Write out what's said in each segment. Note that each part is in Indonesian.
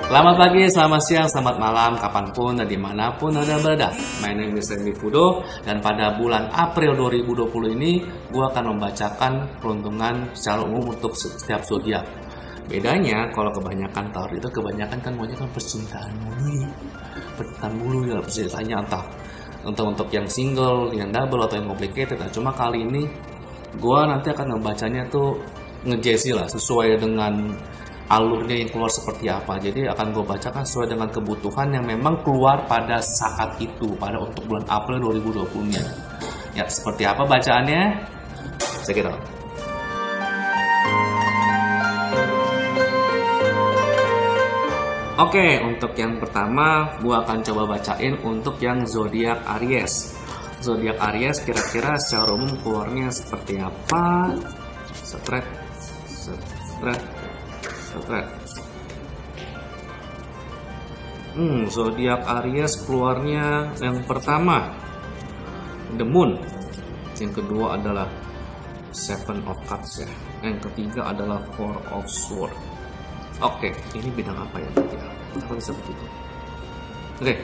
Selamat pagi, selamat siang, selamat malam, kapanpun dan dimanapun Anda berada. My name is Randy Fudo, dan pada bulan April 2020 ini, gue akan membacakan peruntungan secara umum untuk setiap zodiak. Bedanya, kalau kebanyakan Taurus itu kebanyakan kan maunya kan percintaan mulu ya, percintaannya entah untuk yang single, yang double atau yang complicated. Nah, cuma kali ini, gue nanti akan membacanya tuh ngejesi lah, sesuai dengan alurnya yang keluar seperti apa. Jadi akan gue bacakan sesuai dengan kebutuhan yang memang keluar pada saat itu, pada untuk bulan April 2020 nya. Ya, seperti apa bacaannya? Check it out. Oke, untuk yang pertama gue akan coba bacain untuk yang zodiak Aries. Zodiak Aries kira-kira secara umum keluarnya seperti apa? Stres. Zodiak Aries keluarnya yang pertama The Moon, yang kedua adalah Seven of Cups ya, yang ketiga adalah Four of Swords. Oke, ini bidang apa ya? Apa bisa begitu? Oke.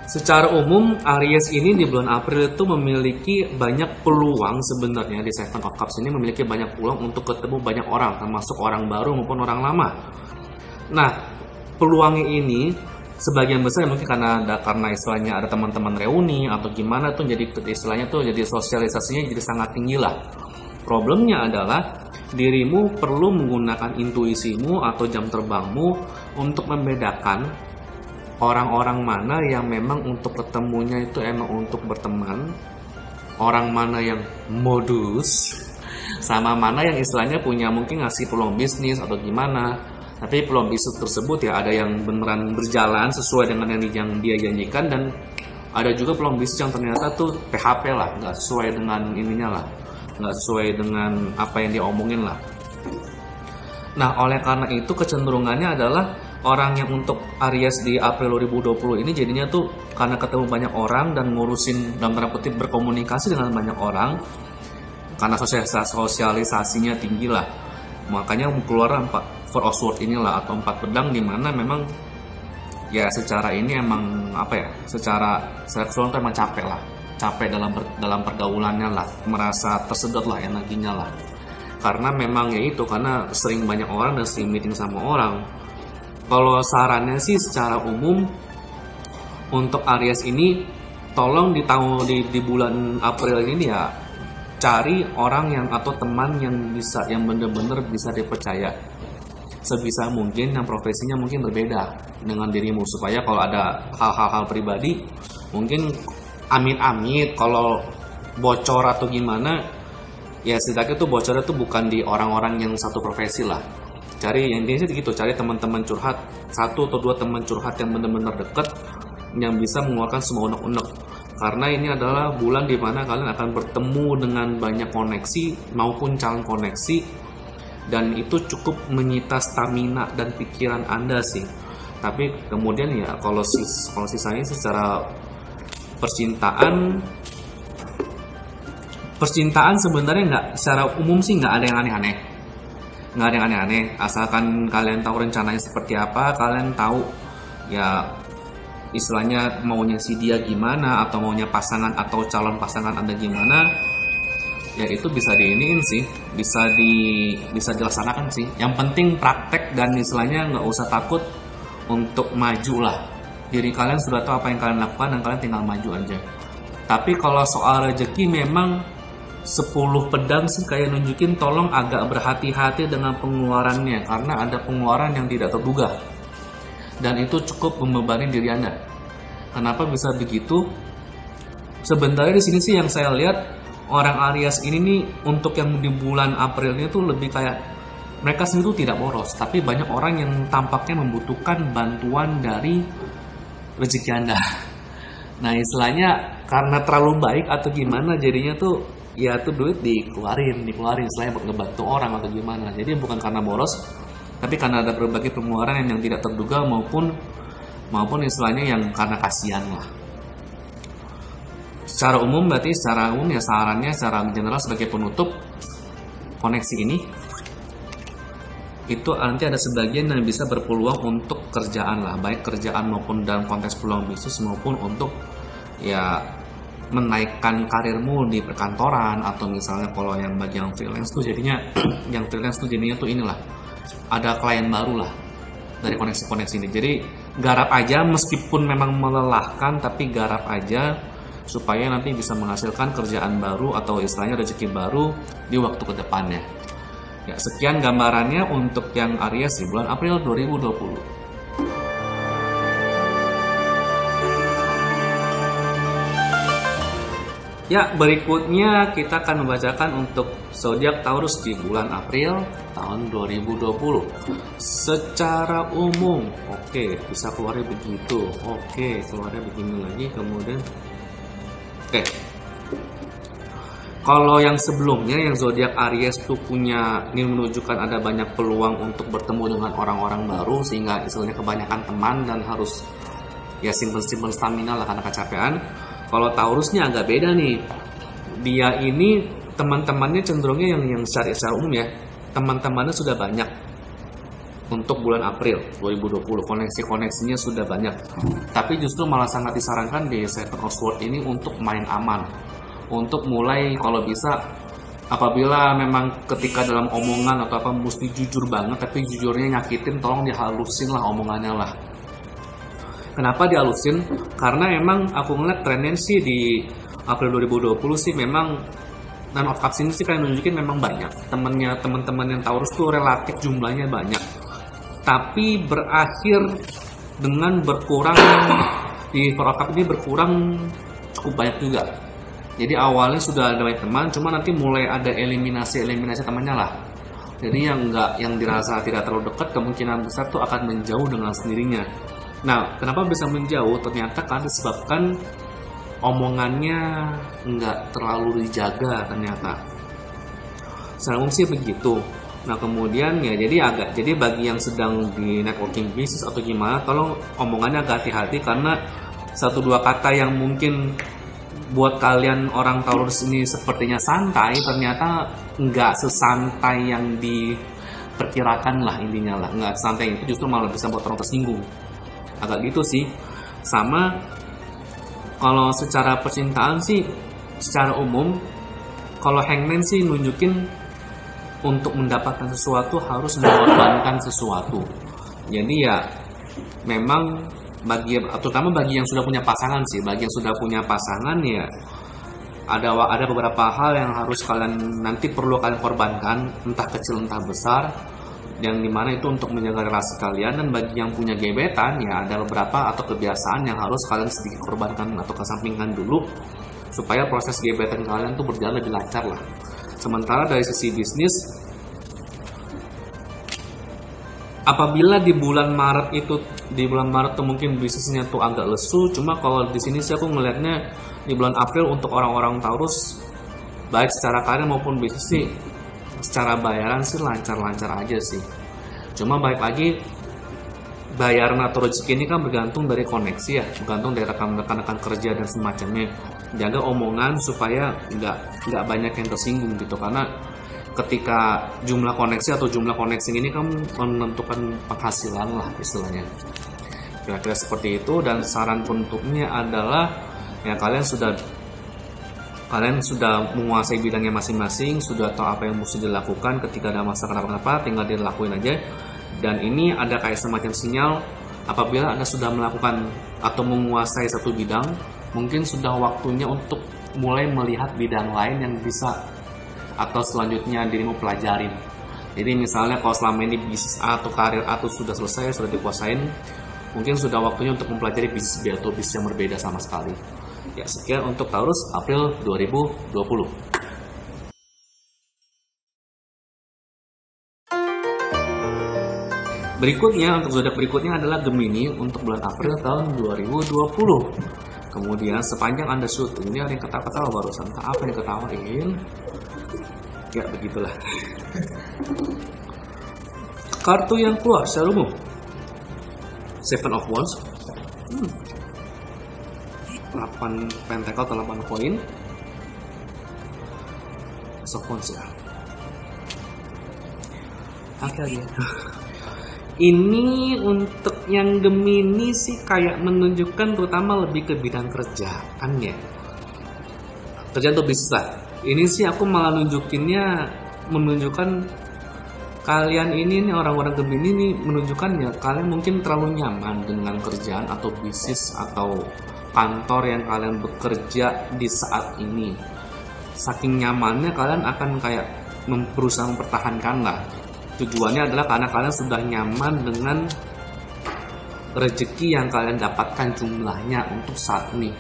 Secara umum, Aries ini di bulan April itu memiliki banyak peluang sebenarnya. Di Seven of Cups ini memiliki banyak peluang untuk ketemu banyak orang, termasuk orang baru maupun orang lama. Nah, peluangnya ini sebagian besar mungkin karena istilahnya ada teman-teman reuni atau gimana tuh, jadi istilahnya tuh jadi sosialisasinya jadi sangat tinggi lah. Problemnya adalah dirimu perlu menggunakan intuisimu atau jam terbangmu untuk membedakan orang-orang mana yang memang untuk ketemunya itu emang untuk berteman, orang mana yang modus, sama mana yang istilahnya punya mungkin ngasih peluang bisnis atau gimana. Tapi peluang bisnis tersebut ya ada yang beneran berjalan sesuai dengan yang dia janjikan, dan ada juga peluang bisnis yang ternyata tuh PHP lah, nggak sesuai dengan ininya lah, nggak sesuai dengan apa yang dia omongin lah. Nah, oleh karena itu kecenderungannya adalah orang yang untuk Aries di April 2020 ini jadinya tuh karena ketemu banyak orang dan ngurusin dalam tanda kutip berkomunikasi dengan banyak orang, karena sosialisasinya tinggi lah, makanya keluar Four of Swords inilah atau 4 pedang, dimana memang ya secara ini emang apa ya, secara seksual tuh emang capek lah, capek dalam pergaulannya lah, merasa tersedot lah energinya lah, karena memang ya itu, karena sering banyak orang dan sering meeting sama orang. Kalau sarannya sih secara umum untuk Aries ini, tolong di bulan April ini ya cari orang yang atau teman yang bisa, yang bener-bener bisa dipercaya, sebisa mungkin yang profesinya mungkin berbeda dengan dirimu, supaya kalau ada hal-hal pribadi mungkin amit-amit kalau bocor atau gimana ya setidaknya tuh bocornya tuh bukan di orang-orang yang satu profesi lah. Cari yang intinya gitu, cari teman-teman curhat, 1 atau 2 teman curhat yang benar-benar dekat, yang bisa mengeluarkan semua unek-unek. Karena ini adalah bulan di mana kalian akan bertemu dengan banyak koneksi maupun calon koneksi, dan itu cukup menyita stamina dan pikiran Anda sih. Tapi kemudian ya kalau sisanya secara percintaan sebenarnya nggak, secara umum sih nggak ada yang aneh-aneh, asalkan kalian tahu rencananya seperti apa, kalian tahu ya istilahnya maunya si dia gimana, atau maunya pasangan atau calon pasangan Anda gimana, ya itu bisa diiniin sih, bisa dilaksanakan sih. Yang penting praktek dan istilahnya nggak usah takut untuk maju lah. Diri kalian sudah tahu apa yang kalian lakukan dan kalian tinggal maju aja. Tapi kalau soal rezeki memang 10 pedang sih kayak nunjukin tolong agak berhati-hati dengan pengeluarannya, karena ada pengeluaran yang tidak terduga dan itu cukup membebani diri Anda. Kenapa bisa begitu? Sebenarnya di sini sih yang saya lihat orang Aries ini nih untuk yang di bulan April ini tuh lebih kayak mereka sendiri tuh tidak boros, tapi banyak orang yang tampaknya membutuhkan bantuan dari rezeki Anda. Nah, istilahnya karena terlalu baik atau gimana jadinya tuh ya tuh duit dikeluarin istilahnya buat ngebantu orang atau gimana. Jadi bukan karena boros, tapi karena ada berbagai pengeluaran yang tidak terduga maupun istilahnya yang karena kasihan lah. Secara umum ya sarannya secara general sebagai penutup, koneksi ini itu nanti ada sebagian yang bisa berpeluang untuk kerjaan lah, baik kerjaan maupun dalam konteks peluang bisnis maupun untuk ya menaikkan karirmu di perkantoran, atau misalnya kalau yang bagi yang freelance tuh jadinya yang freelance tuh jadinya tuh inilah ada klien baru lah dari koneksi-koneksi ini. Jadi garap aja meskipun memang melelahkan, tapi garap aja supaya nanti bisa menghasilkan kerjaan baru atau istilahnya rezeki baru di waktu kedepannya. Ya, sekian gambarannya untuk yang Aries di bulan April 2020. Ya, berikutnya kita akan membacakan untuk zodiak Taurus di bulan April tahun 2020. Secara umum, oke, bisa keluarnya begitu. Oke, keluarnya begini lagi, kemudian oke. Kalau yang sebelumnya, yang zodiak Aries tuh punya, ini menunjukkan ada banyak peluang untuk bertemu dengan orang-orang baru, sehingga istilahnya kebanyakan teman dan harus ya simpen-simpen stamina lah karena kecapean. Kalau Taurusnya agak beda nih. Dia ini teman-temannya cenderungnya yang secara umum ya, teman-temannya sudah banyak untuk bulan April 2020. Koneksi-koneksinya sudah banyak. Tapi justru malah sangat disarankan di Seven of Swords ini untuk main aman. Untuk mulai kalau bisa, apabila memang ketika dalam omongan atau apa mesti jujur banget, tapi jujurnya nyakitin, tolong dihalusin lah omongannya lah. Kenapa dihalusin? Karena emang aku ngeliat trennya sih di April 2020 sih memang Nine of Cups ini sih kayak nunjukin memang banyak teman-teman yang Taurus tuh relatif jumlahnya banyak, tapi berakhir dengan berkurang di Four of Cups ini, berkurang cukup banyak juga. Jadi awalnya sudah ada banyak teman, cuma nanti mulai ada eliminasi temannya lah. Jadi yang dirasa tidak terlalu dekat, kemungkinan besar tuh akan menjauh dengan sendirinya. Nah, kenapa bisa menjauh? Ternyata karena disebabkan omongannya nggak terlalu dijaga ternyata. Secara umum sih begitu. Nah, kemudian ya jadi bagi yang sedang di networking business atau gimana, tolong omongannya agak hati-hati, karena 1-2 kata yang mungkin buat kalian orang Taurus ini sepertinya santai, ternyata nggak sesantai yang diperkirakan lah, intinya lah. Nggak santai itu justru malah bisa buat orang tersinggung. Agak gitu sih. Sama kalau secara percintaan sih, secara umum kalau Hangman sih nunjukin untuk mendapatkan sesuatu harus mengorbankan sesuatu. Jadi ya memang terutama bagi yang sudah punya pasangan sih, bagi yang sudah punya pasangan ya ada beberapa hal yang harus kalian nanti perlu kalian korbankan, entah kecil entah besar, yang dimana itu untuk menjaga relasi kalian. Dan bagi yang punya gebetan ya ada beberapa atau kebiasaan yang harus kalian sedikit korbankan atau kesampingkan dulu supaya proses gebetan kalian tuh berjalan lebih lancar lah. Sementara dari sisi bisnis, apabila di bulan Maret tuh mungkin bisnisnya tuh agak lesu, cuma kalau di sini sih aku ngelihatnya di bulan April untuk orang-orang Taurus baik secara karir maupun bisnis sih secara bayaran sih lancar-lancar aja sih. Cuma baik lagi, bayaran atau rezeki ini kan bergantung dari koneksi ya, bergantung dari rekan-rekan kerja dan semacamnya. Jaga omongan supaya nggak banyak yang tersinggung gitu, karena ketika jumlah koneksi ini kan menentukan penghasilan lah istilahnya. Kira-kira seperti itu. Dan saran untuknya adalah ya kalian sudah menguasai bidangnya masing-masing, sudah tahu apa yang mesti dilakukan ketika ada masalah kenapa-kenapa, tinggal dilakuin aja. Dan ini ada kayak semacam sinyal, apabila Anda sudah melakukan atau menguasai satu bidang, mungkin sudah waktunya untuk mulai melihat bidang lain yang bisa atau selanjutnya dirimu pelajarin. Jadi misalnya kalau selama ini bisnis A atau karir A itu sudah selesai, sudah dikuasain, mungkin sudah waktunya untuk mempelajari bisnis B atau bisnis yang berbeda sama sekali. Ya, sekian untuk Taurus April 2020. Berikutnya, untuk zodiak berikutnya adalah Gemini untuk bulan April tahun 2020. Kemudian sepanjang Anda syuting, ini ada yang ketawa-ketawa barusan. Apa yang ketawain? Ya, begitulah. Kartu yang keluar secara umum, Seven of Wands, 8 pentakel atau 8 koin, Ace of Wands ya. Oke. Ini untuk yang Gemini sih kayak menunjukkan terutama lebih ke bidang kerjaan ya. Kerjaan tuh bisa. Ini sih aku malah menunjukkan kalian ini nih orang-orang Gemini nih menunjukkan ya kalian mungkin terlalu nyaman dengan kerjaan atau bisnis atau kantor yang kalian bekerja di saat ini. Saking nyamannya kalian akan kayak berusaha mempertahankan lah. Tujuannya adalah karena kalian sudah nyaman dengan rezeki yang kalian dapatkan jumlahnya untuk saat ini.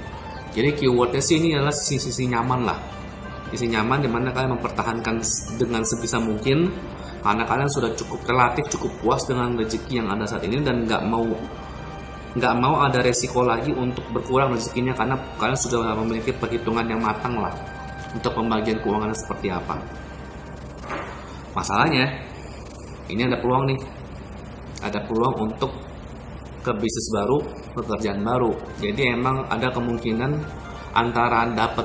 Jadi keywordnya sih ini adalah sisi nyaman lah. Sisi nyaman dimana kalian mempertahankan dengan sebisa mungkin karena kalian sudah relatif cukup puas dengan rezeki yang ada saat ini dan nggak mau ada resiko lagi untuk berkurang rezekinya karena kalian sudah memiliki perhitungan yang matang lah untuk pembagian keuangan seperti apa. Masalahnya ini ada peluang nih, ada peluang untuk ke bisnis baru, pekerjaan baru. Jadi emang ada kemungkinan antara dapat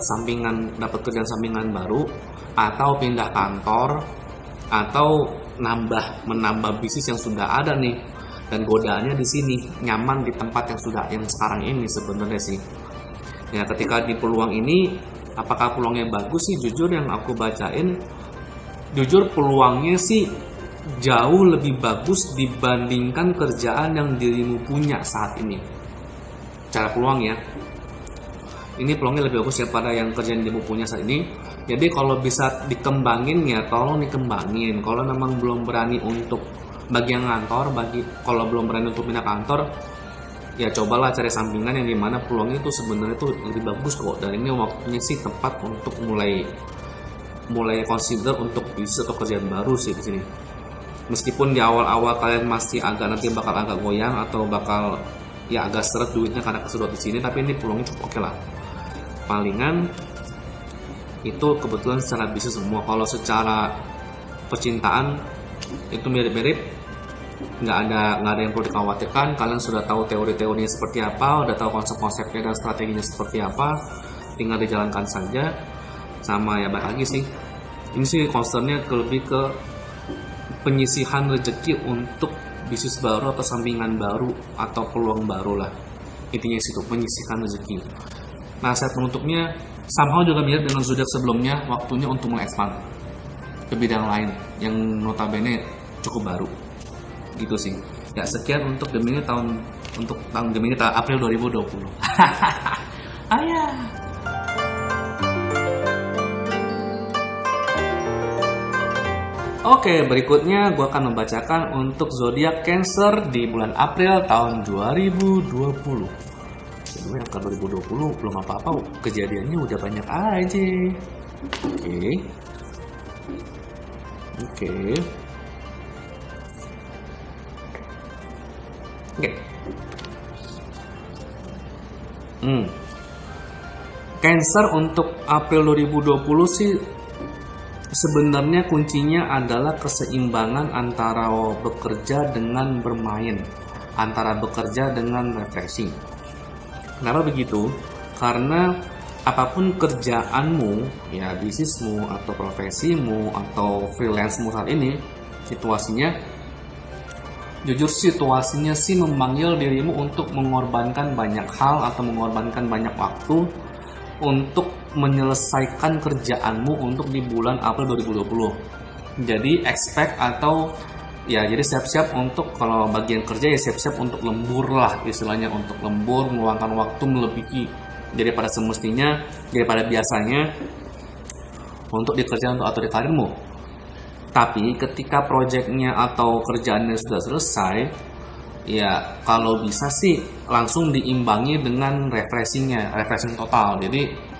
kerjaan sampingan baru, atau pindah kantor, atau menambah bisnis yang sudah ada nih. Dan godaannya di sini nyaman di tempat yang sekarang ini sebenarnya sih. Ya ketika di peluang ini, apakah peluangnya bagus sih? Jujur yang aku bacain, jujur peluangnya sih jauh lebih bagus dibandingkan kerjaan yang dirimu punya saat ini. Cara peluang ya, ini peluangnya lebih bagus daripada yang kerjaan dirimu punya saat ini. Jadi kalau bisa dikembangin ya tolong dikembangin. Kalau memang belum berani untuk bagi yang kantor, kalau belum berani untuk pindah kantor, ya cobalah cari sampingan yang dimana peluangnya itu sebenarnya itu lebih bagus kok. Dan ini waktunya sih tepat untuk mulai consider untuk bisnis atau kerjaan baru sih di sini. Meskipun di awal-awal kalian masih bakal agak goyang atau bakal ya agak seret duitnya karena kesedot di sini, tapi ini peluangnya cukup oke lah. Palingan itu kebetulan secara bisnis semua. Kalau secara percintaan itu mirip-mirip, nggak ada yang perlu dikhawatirkan. Kalian sudah tahu teori-teorinya seperti apa, udah tahu konsep-konsepnya dan strateginya seperti apa, tinggal dijalankan saja. Sama ya balik lagi sih, ini sih concernnya lebih ke penyisihan rezeki untuk bisnis baru atau sampingan baru atau peluang baru lah. Intinya situ, penyisihan rezeki. Nah, saat penutupnya somehow juga mirip dengan zodiak sebelumnya, waktunya untuk mengekspand ke bidang lain yang notabene cukup baru. Gitu sih. Ya, sekian untuk Gemini tahun Gemini April 2020. Ayah. Oke, berikutnya gue akan membacakan untuk zodiak Cancer di bulan April tahun 2020. Jadi yang ke 2020 belum apa-apa, kejadiannya udah banyak aja. Oke. Cancer untuk April 2020 sih sebenarnya kuncinya adalah keseimbangan antara bekerja dengan bermain, antara bekerja dengan refreshing. Kenapa begitu? Karena apapun kerjaanmu, ya bisnismu atau profesimu atau freelance-mu saat ini, situasinya sih memanggil dirimu untuk mengorbankan banyak hal atau mengorbankan banyak waktu untuk menyelesaikan kerjaanmu untuk di bulan April 2020. Jadi jadi siap-siap untuk, kalau bagian kerja ya siap-siap untuk lembur lah istilahnya, untuk lembur, meluangkan waktu melebihi daripada semestinya, daripada biasanya untuk di kerjaan atau di karirmu. Tapi ketika proyeknya atau kerjaannya sudah selesai, ya kalau bisa sih langsung diimbangi dengan refreshing total. Jadi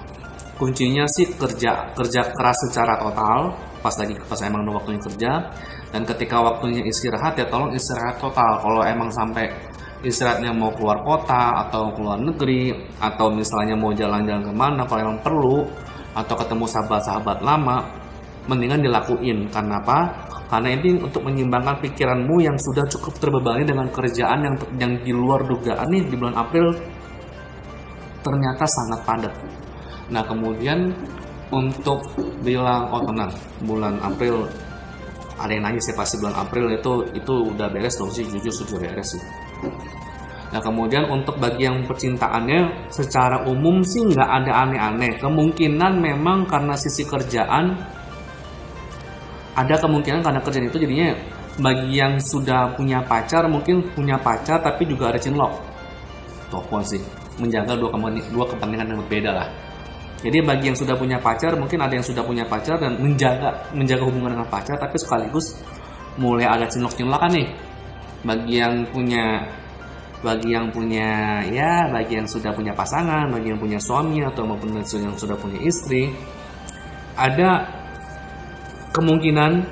kuncinya sih kerja keras secara total pas emang waktunya kerja, dan ketika waktunya istirahat ya tolong istirahat total. Kalau emang sampai istirahatnya mau keluar kota atau keluar negeri atau misalnya mau jalan-jalan kemana, kalau emang perlu, atau ketemu sahabat-sahabat lama, mendingan dilakuin. Karena apa? Karena ini untuk menyimbangkan pikiranmu yang sudah cukup terbebani dengan kerjaan yang di luar dugaan nih di bulan April ternyata sangat padat. Nah kemudian untuk bilang tenang, bulan April ada yang nanya sih pasti bulan April itu udah beres dong sih, jujur sudah beres sih. Nah kemudian untuk bagi yang percintaannya secara umum sih nggak ada aneh-aneh. Kemungkinan memang karena sisi kerjaan, ada kemungkinan karena kerjaan itu jadinya bagi yang sudah punya pacar mungkin punya pacar tapi juga ada cinlok. Topon sih, menjaga dua kepentingan yang berbeda lah. Jadi bagi yang sudah punya pacar mungkin ada yang sudah punya pacar dan menjaga hubungan dengan pacar tapi sekaligus mulai ada cinlok-cinlokan nih. Bagi yang sudah punya pasangan, bagi yang punya suami atau maupun yang sudah punya istri, ada kemungkinan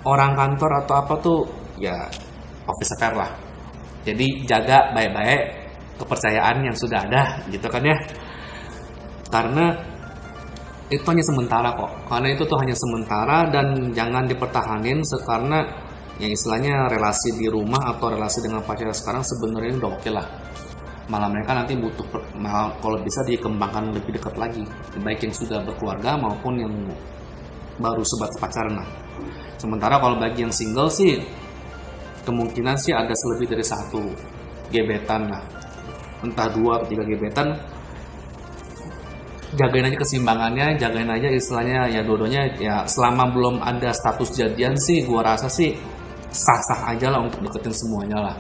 orang kantor atau apa tuh ya office affair lah. Jadi jaga baik-baik kepercayaan yang sudah ada gitu kan ya. Karena itu hanya sementara kok. Karena itu tuh hanya sementara dan jangan dipertahanin karena yang istilahnya relasi di rumah atau relasi dengan pacar sekarang sebenarnya udah oke lah. Malah mereka nanti butuh kalau bisa dikembangkan lebih dekat lagi, baik yang sudah berkeluarga maupun yang baru sebatas pacaran lah. Sementara kalau bagi yang single sih kemungkinan sih ada lebih dari satu gebetan lah, entah 2 atau 3 gebetan. Jagain aja keseimbangannya, jagain aja istilahnya ya dua-duanya ya selama belum ada status jadian sih gua rasa sih sah-sah aja lah untuk deketin semuanya lah.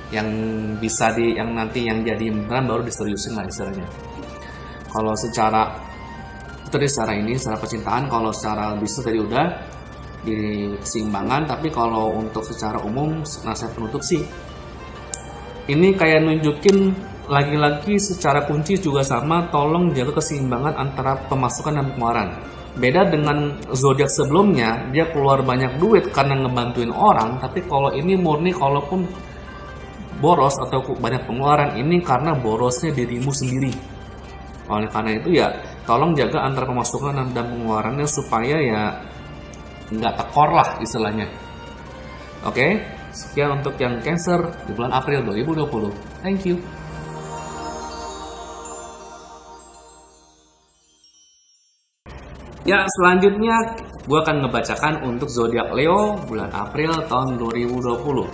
Yang bisa yang nanti yang jadi beneran baru diseriusin lah istilahnya. Kalau secara percintaan, kalau secara bisnis tadi udah di keseimbangan, tapi kalau untuk secara umum nasihat penutup sih ini kayak nunjukin lagi-lagi secara kunci juga sama, tolong jaga keseimbangan antara pemasukan dan pengeluaran. Beda dengan zodiak sebelumnya, dia keluar banyak duit karena ngebantuin orang, tapi kalau ini murni kalaupun boros atau banyak pengeluaran, ini karena borosnya dirimu sendiri. Oleh karena itu ya, tolong jaga antara pemasukan dan pengeluarannya supaya ya nggak tekor lah istilahnya. Oke, sekian untuk yang Cancer di bulan April 2020. Thank you. Ya, selanjutnya gue akan ngebacakan untuk zodiak Leo bulan April tahun 2020.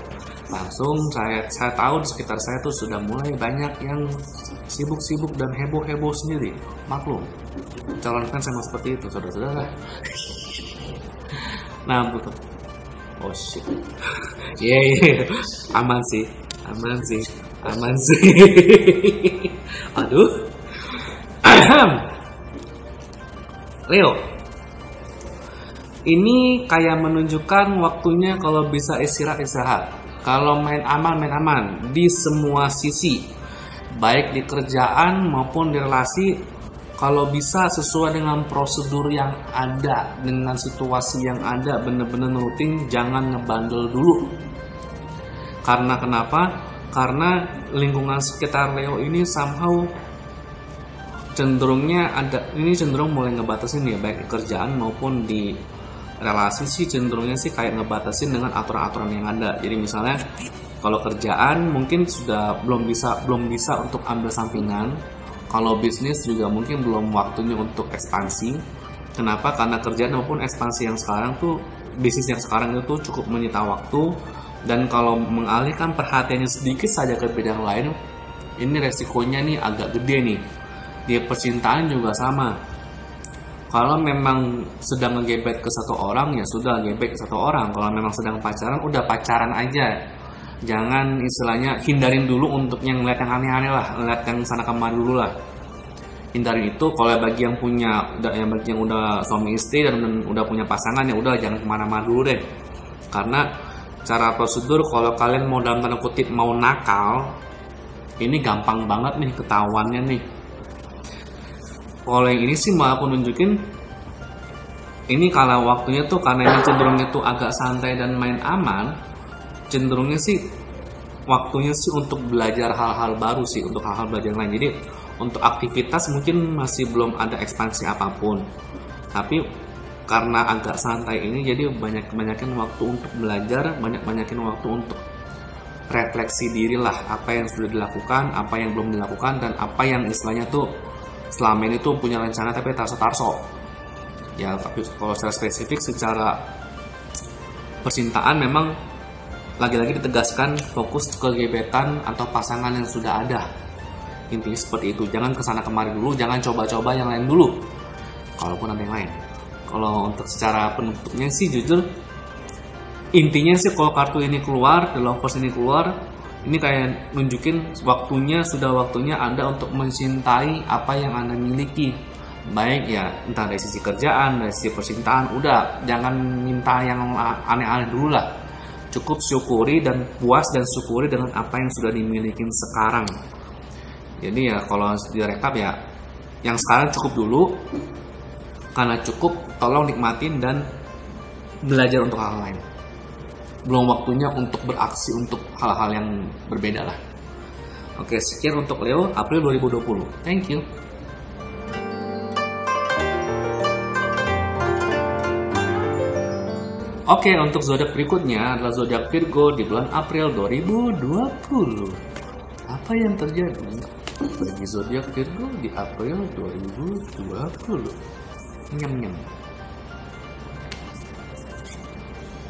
Langsung saya tahu di sekitar saya tuh sudah mulai banyak yang sibuk-sibuk dan heboh-heboh sendiri. Maklum, calon fans emang seperti itu, saudara-saudara. Nah, betul. Oh shit. Yeah. Aman sih. Aduh. Leo, ini kayak menunjukkan waktunya kalau bisa istirahat. Kalau main aman di semua sisi, baik di kerjaan maupun di relasi. Kalau bisa sesuai dengan prosedur yang ada, dengan situasi yang ada, bener-bener nurutin, jangan ngebandel dulu. Karena kenapa? Karena lingkungan sekitar Leo ini somehow cenderung mulai ngebatasin ya, baik di kerjaan maupun di relasi sih cenderungnya sih kayak ngebatasin dengan aturan-aturan yang ada. Jadi misalnya kalau kerjaan mungkin sudah belum bisa untuk ambil sampingan. Kalau bisnis juga mungkin belum waktunya untuk ekspansi. Kenapa? Karena kerjaan maupun ekspansi yang sekarang tuh, bisnis yang sekarang itu cukup menyita waktu, dan kalau mengalihkan perhatiannya sedikit saja ke bidang lain, ini resikonya nih agak gede nih. Di percintaan juga sama. Kalau memang sedang ngegebet ke satu orang, ya sudah gebet ke satu orang. Kalau memang sedang pacaran, udah pacaran aja. Jangan istilahnya hindarin dulu untuk yang ngeliat yang aneh-aneh lah, ngeliat yang sana kemari dulu lah. Hindarin itu. Kalau bagi yang udah suami istri dan udah punya pasangan, ya udah jangan kemana-mana dulu deh. Karena cara prosedur kalau kalian mau dalam tanda kutip mau nakal, ini gampang banget nih ketahuannya nih. Kalau yang ini sih malah aku nunjukin ini kalau waktunya tuh karena ini cenderungnya tuh agak santai dan main aman, cenderungnya sih waktunya sih untuk belajar hal-hal baru sih, untuk hal-hal belajar yang lain. Jadi untuk aktivitas mungkin masih belum ada ekspansi apapun, tapi karena agak santai ini jadi banyakin waktu untuk belajar, banyakin waktu untuk refleksi diri lah, apa yang sudah dilakukan, apa yang belum dilakukan, dan apa yang istilahnya tuh selama ini tuh punya rencana tapi tarso-tarso. Ya tapi kalau secara spesifik secara percintaan memang lagi-lagi ditegaskan fokus ke gebetan atau pasangan yang sudah ada. Intinya seperti itu, jangan kesana kemari dulu, jangan coba-coba yang lain dulu, kalaupun ada yang lain. Kalau untuk secara penutupnya sih jujur, intinya sih kalau kartu ini keluar, The Lovers ini keluar, ini kayak nunjukin sudah waktunya Anda untuk mencintai apa yang Anda miliki. Baik ya, entah dari sisi kerjaan, dari sisi percintaan, udah jangan minta yang aneh-aneh dulu lah. Cukup syukuri dan puas dan syukuri dengan apa yang sudah dimiliki sekarang. Jadi ya kalau direkap ya, yang sekarang cukup dulu, karena cukup tolong nikmatin dan belajar untuk hal lain. Belum waktunya untuk beraksi untuk hal-hal yang berbeda lah. Oke, sekian untuk Leo April 2020. Thank you. Oke, untuk zodiak berikutnya adalah zodiak Virgo di bulan April 2020. Apa yang terjadi bagi zodiak Virgo di April 2020? Nyam.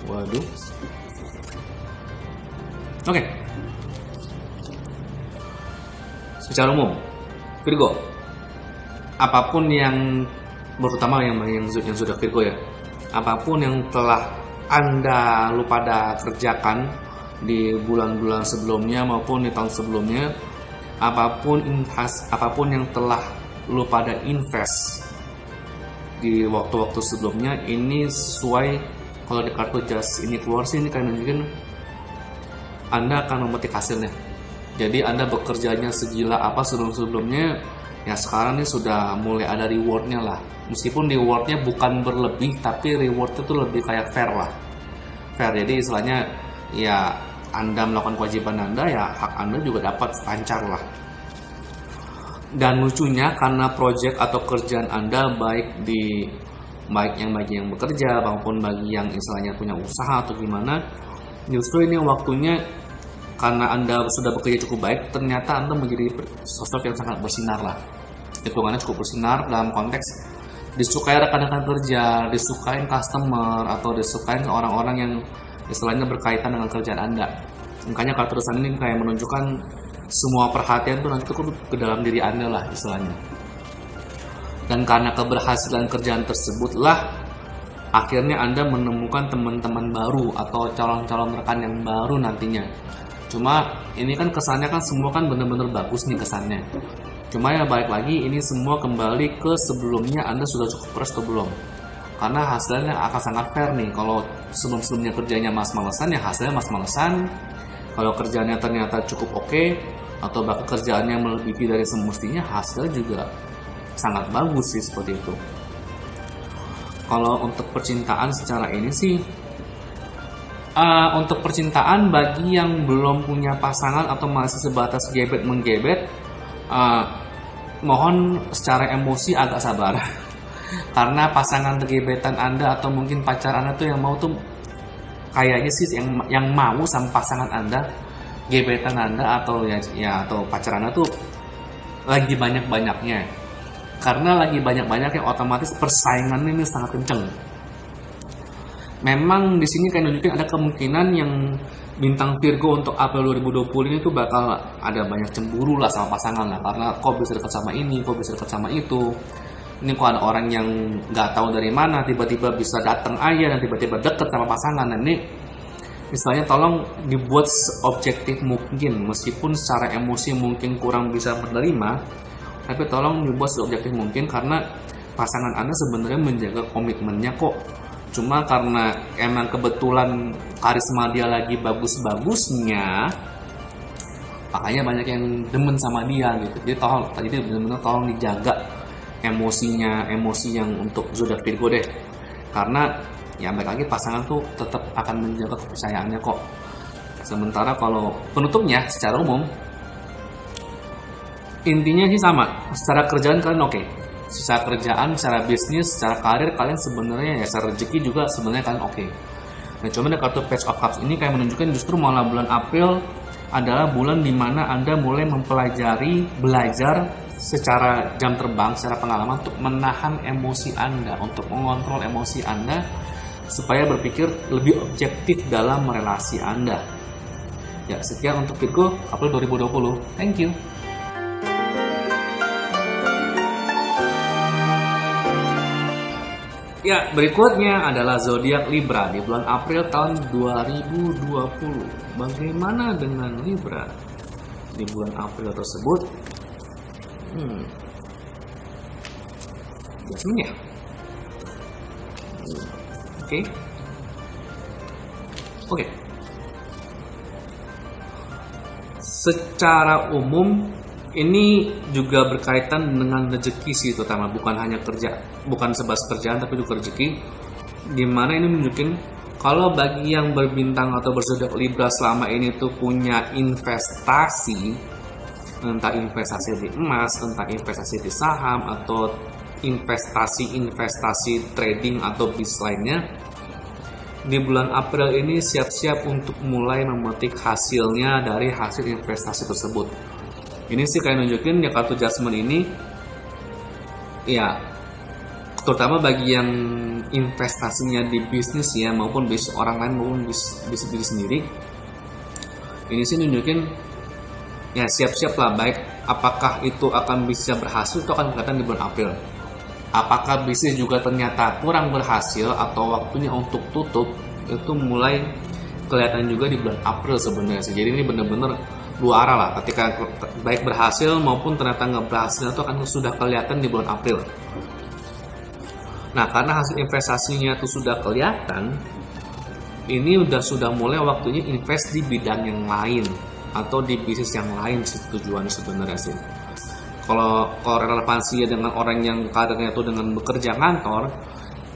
Waduh. Oke. Secara umum, Virgo, apapun yang terutama yang zodiak Virgo ya, apapun yang telah Anda pada kerjakan di bulan-bulan sebelumnya maupun di tahun sebelumnya, apapun yang telah lu pada invest di waktu-waktu sebelumnya, ini sesuai. Kalau di kartu jas ini keluar sih, ini kayak nunjukin Anda akan memetik hasilnya. Jadi Anda bekerjanya segila apa sebelum-sebelumnya, ya sekarang ini sudah mulai ada rewardnya lah. Meskipun rewardnya bukan berlebih, tapi rewardnya tuh lebih kayak fair lah. Fair, jadi istilahnya ya Anda melakukan kewajiban Anda, ya hak Anda juga dapat lancar lah. Dan lucunya karena project atau kerjaan Anda baik yang bagi yang bekerja maupun bagi yang istilahnya punya usaha atau gimana, justru ini waktunya karena Anda sudah bekerja cukup baik, ternyata Anda menjadi sosok yang sangat bersinar lah. Hitungannya cukup bersinar dalam konteks disukai rekan-rekan kerja, disukai customer, atau disukai orang-orang yang istilahnya berkaitan dengan kerjaan Anda. Makanya kartu tulisan ini kayak menunjukkan semua perhatian tuh nanti ke dalam diri Anda lah istilahnya. Dan karena keberhasilan kerjaan tersebutlah akhirnya Anda menemukan teman-teman baru atau calon-calon rekan yang baru nantinya. Cuma ini kan kesannya kan semua kan benar-benar bagus nih kesannya. Cuma ya balik lagi, ini semua kembali ke sebelumnya Anda sudah cukup keras atau belum. Karena hasilnya akan sangat fair nih. Kalau sebelum-sebelumnya kerjanya mas-malesan, ya hasilnya mas-malesan. Kalau kerjanya ternyata cukup oke, atau bahkan kerjaannya melebihi dari semestinya, hasilnya juga sangat bagus sih seperti itu. Kalau untuk percintaan secara ini sih, untuk percintaan bagi yang belum punya pasangan atau masih sebatas gebet-menggebet, mohon secara emosi agak sabar. Karena pasangan gebetan Anda atau mungkin pacar Anda tuh yang mau tuh kayaknya sih yang mau sama pasangan Anda, gebetan Anda atau atau pacar Anda tuh lagi banyak-banyaknya. Karena lagi banyak-banyaknya otomatis persaingan ini sangat kenceng. Memang di sini kayak nunjukin ada kemungkinan yang bintang Virgo untuk April 2020 ini tuh bakal ada banyak cemburu lah sama pasangan lah. Karena kok bisa dekat sama ini, kok bisa dekat sama itu. Ini kok ada orang yang nggak tahu dari mana tiba-tiba bisa datang aja dan tiba-tiba deket sama pasangan. Dan ini misalnya tolong dibuat seobjektif mungkin, meskipun secara emosi mungkin kurang bisa menerima, tapi tolong dibuat seobjektif mungkin karena pasangan Anda sebenarnya menjaga komitmennya kok. Cuma karena emang kebetulan karisma dia lagi bagus-bagusnya, makanya banyak yang demen sama dia gitu. Jadi benar-benar tolong dijaga emosinya, emosi yang untuk zodiak Virgo deh. Karena ya balik lagi pasangan tuh tetap akan menjaga kepercayaannya kok. Sementara kalau penutupnya secara umum, intinya sih sama. Secara kerjaan kalian oke. Secara kerjaan, secara bisnis, secara karir kalian sebenarnya ya secara rezeki juga sebenarnya kalian oke. Nah, cuma ada kartu Page of Cups ini kayak menunjukkan justru malah bulan April adalah bulan dimana Anda mulai belajar secara jam terbang, secara pengalaman untuk menahan emosi Anda, untuk mengontrol emosi Anda supaya berpikir lebih objektif dalam relasi Anda. Ya, sekian untuk Virgo April 2020. Thank you. Ya, berikutnya adalah zodiak Libra di bulan April tahun 2020. Bagaimana dengan Libra di bulan April tersebut? Biasanya. Oke. Secara umum ini juga berkaitan dengan rezeki sih, terutama bukan hanya kerja, bukan sebatas kerjaan tapi juga rezeki. Dimana ini menunjukin kalau bagi yang berbintang atau berzodiak Libra selama ini tuh punya investasi, entah investasi di emas, entah investasi di saham, atau investasi trading atau bisnis lainnya, di bulan April ini siap-siap untuk mulai memetik hasilnya dari hasil investasi tersebut. Ini sih kayak nunjukin ya kartu Judgment ini, ya terutama bagi yang investasinya di bisnis ya, maupun bisnis orang lain maupun bisnis diri sendiri. Ini sih nunjukin ya siap-siap lah, baik apakah itu akan bisa berhasil, itu akan kelihatan di bulan April. Apakah bisnis juga ternyata kurang berhasil atau waktunya untuk tutup, itu mulai kelihatan juga di bulan April sebenarnya sih. Jadi ini benar-benar dua arah lah, ketika baik berhasil maupun ternyata nggak berhasil itu akan sudah kelihatan di bulan April. Nah, karena hasil investasinya itu sudah kelihatan, ini sudah mulai waktunya invest di bidang yang lain atau di bisnis yang lain sih tujuannya sebenarnya sih. Kalau relevansinya dengan orang yang karirnya itu dengan bekerja kantor,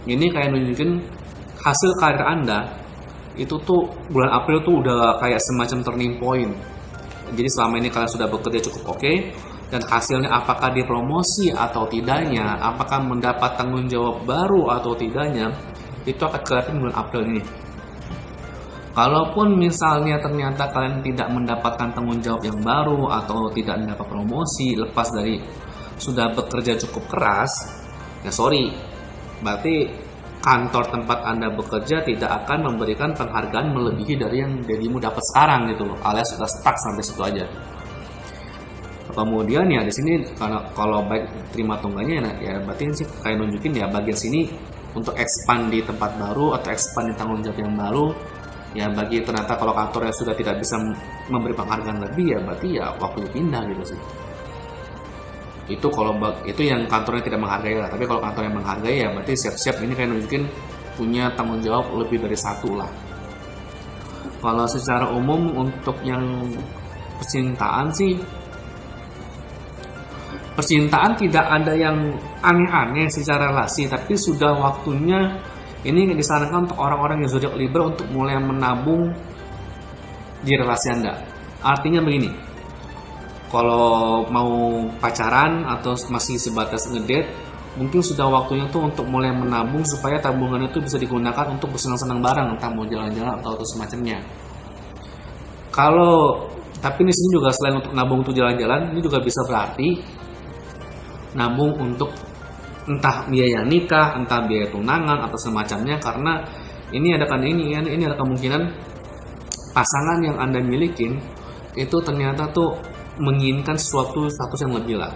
ini kayak nunjukin hasil karir Anda itu tuh bulan April tuh udah kayak semacam turning point. Jadi selama ini kalian sudah bekerja cukup oke, dan hasilnya apakah dipromosi atau tidaknya, apakah mendapat tanggung jawab baru atau tidaknya, itu akan kelihatan bulan April ini. Kalaupun misalnya ternyata kalian tidak mendapatkan tanggung jawab yang baru atau tidak mendapat promosi lepas dari sudah bekerja cukup keras, ya sorry, berarti kantor tempat Anda bekerja tidak akan memberikan penghargaan melebihi dari yang dirimu dapat sekarang gitu loh, alias sudah stuck sampai situ aja. Kemudian ya di sini kalau baik terima tungganya ya berarti sih kayak nunjukin ya bagian sini untuk expand di tempat baru atau expand di tanggung jawab yang baru. Ya bagi ternyata kalau kantornya sudah tidak bisa memberi penghargaan lebih, ya berarti ya waktunya pindah gitu sih. Itu kalau itu yang kantornya tidak menghargai lah. Tapi kalau kantornya menghargai ya berarti siap-siap ini kayak nunjukin punya tanggung jawab lebih dari satu lah. Kalau secara umum untuk yang percintaan sih, percintaan tidak ada yang aneh-aneh secara relasi, tapi sudah waktunya. Ini disarankan untuk orang-orang yang zodiak Libra untuk mulai menabung di relasi Anda. Artinya begini, kalau mau pacaran atau masih sebatas ngedate, mungkin sudah waktunya tuh untuk mulai menabung supaya tabungan itu bisa digunakan untuk bersenang-senang bareng, entah mau jalan-jalan atau semacamnya. Tapi di sini juga selain untuk nabung untuk jalan-jalan, ini juga bisa berarti nabung untuk entah biaya nikah, entah biaya tunangan atau semacamnya, karena ini ada kemungkinan pasangan yang Anda milikin itu ternyata tuh menginginkan suatu status yang lebih lah.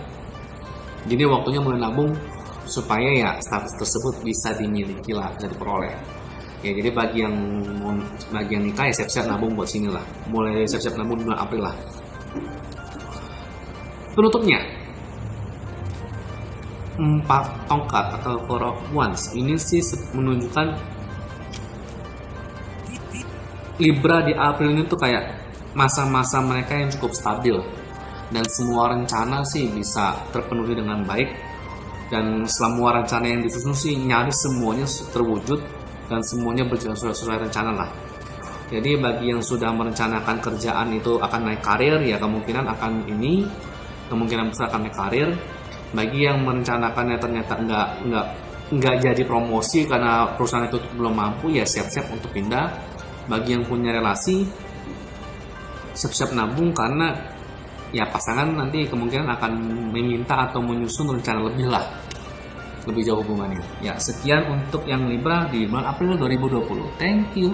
Jadi waktunya mulai nabung supaya ya status tersebut bisa dimiliki lah, bisa diperoleh. Ya jadi bagi yang nikah ya siap-siap nabung buat sini lah. Mulai siap-siap nabung bulan April lah. Penutupnya 4 tongkat atau Four of Wands ini sih menunjukkan Libra di April ini tuh kayak masa-masa mereka yang cukup stabil dan semua rencana sih bisa terpenuhi dengan baik, dan semua rencana yang disusun sih nyaris semuanya terwujud dan semuanya berjalan sesuai rencana lah. Jadi bagi yang sudah merencanakan kerjaan itu akan naik karir, ya kemungkinan besar akan naik karir. Bagi yang merencanakannya ternyata nggak jadi promosi karena perusahaan itu belum mampu, ya siap-siap untuk pindah. Bagi yang punya relasi, siap-siap nabung karena ya pasangan nanti kemungkinan akan meminta atau menyusun rencana lebih lah. lebih jauh hubungannya. Ya, sekian untuk yang Libra di bulan April 2020. Thank you.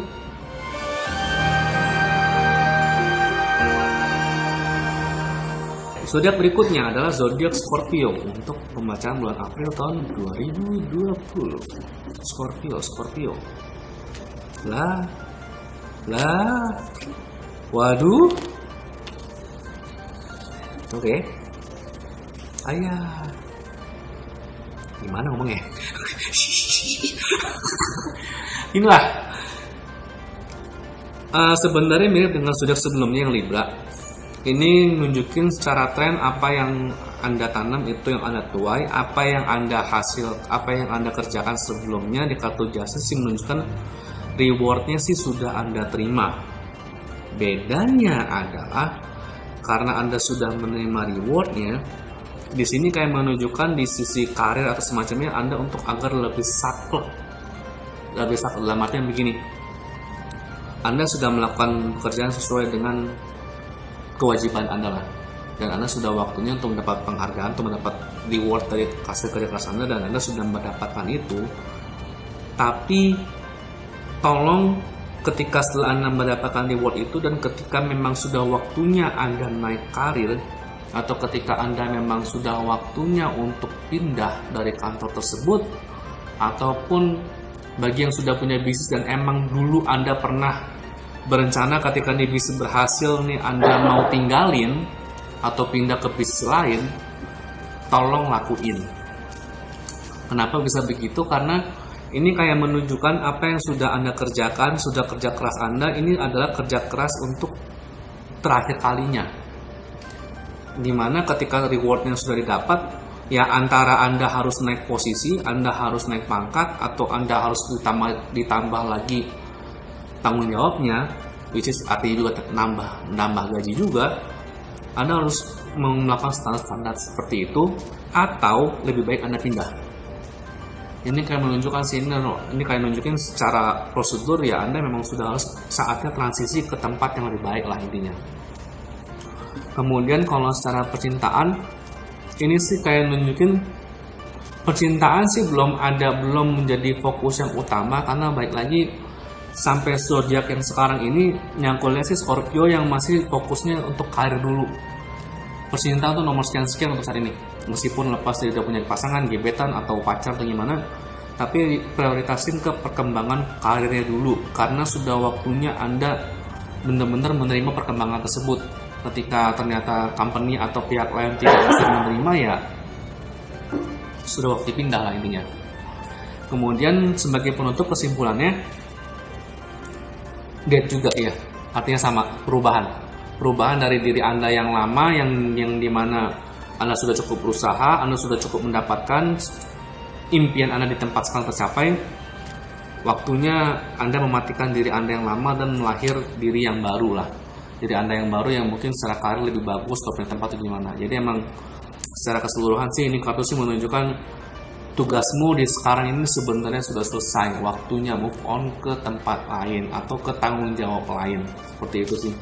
Zodiak berikutnya adalah zodiak Scorpio untuk pembacaan bulan April tahun 2020. Scorpio. Lah. Waduh. Oke. Ayah. Gimana ngomongnya? Inilah. Sebenarnya mirip dengan zodiak sebelumnya yang Libra. Ini nunjukin secara tren apa yang Anda tanam itu yang Anda tuai, apa yang Anda kerjakan sebelumnya di kartu Justice sih menunjukkan rewardnya sih sudah Anda terima. Bedanya adalah karena Anda sudah menerima rewardnya, di sini kayak menunjukkan di sisi karir atau semacamnya Anda untuk agar lebih saklek dalam artian begini. Anda sudah melakukan pekerjaan sesuai dengan kewajiban Anda lah, dan Anda sudah waktunya untuk mendapat penghargaan, untuk mendapat reward dari hasil kerja keras Anda, dan Anda sudah mendapatkan itu. Tapi tolong ketika setelah Anda mendapatkan reward itu dan ketika memang sudah waktunya Anda naik karir, atau ketika Anda memang sudah waktunya untuk pindah dari kantor tersebut, ataupun bagi yang sudah punya bisnis dan emang dulu Anda pernah berencana ketika di bisnis berhasil nih Anda mau tinggalin atau pindah ke bisnis lain, tolong lakuin. Kenapa bisa begitu? Karena ini kayak menunjukkan apa yang sudah Anda kerjakan, sudah kerja keras Anda, ini adalah kerja keras untuk terakhir kalinya. Dimana ketika rewardnya sudah didapat, ya antara Anda harus naik posisi, Anda harus naik pangkat, atau Anda harus ditambah lagi tanggung jawabnya, which is artinya juga nambah gaji juga. Anda harus melakukan standar seperti itu, atau lebih baik Anda pindah. Ini kayak menunjukkan ini kayak nunjukin secara prosedur ya Anda memang sudah harus saatnya transisi ke tempat yang lebih baik lah intinya. Kemudian kalau secara percintaan, ini sih kayak nunjukin percintaan sih belum menjadi fokus yang utama, karena baik lagi sampai zodiak yang sekarang ini nyangkulnya sih Scorpio yang masih fokusnya untuk karir dulu. Percintaan tuh nomor sekian untuk saat ini. Meskipun lepas dari udah punya pasangan, gebetan atau pacar atau gimana, tapi prioritasin ke perkembangan karirnya dulu, karena sudah waktunya Anda benar-benar menerima perkembangan tersebut. Ketika ternyata company atau pihak lain tidak bisa menerima, ya sudah waktu pindah lah intinya. Kemudian sebagai penutup kesimpulannya, death juga ya, artinya sama, perubahan dari diri Anda yang lama, yang dimana Anda sudah cukup berusaha, Anda sudah cukup mendapatkan impian Anda di tempat sekarang tercapai. Waktunya Anda mematikan diri Anda yang lama dan melahir diri yang baru lah, diri Anda yang baru yang mungkin secara karir lebih bagus atau punya tempat itu gimana. Jadi emang secara keseluruhan sih ini kartu sih menunjukkan tugasmu di sekarang ini sebenarnya sudah selesai, waktunya move on ke tempat lain atau ke tanggung jawab lain, seperti itu sih.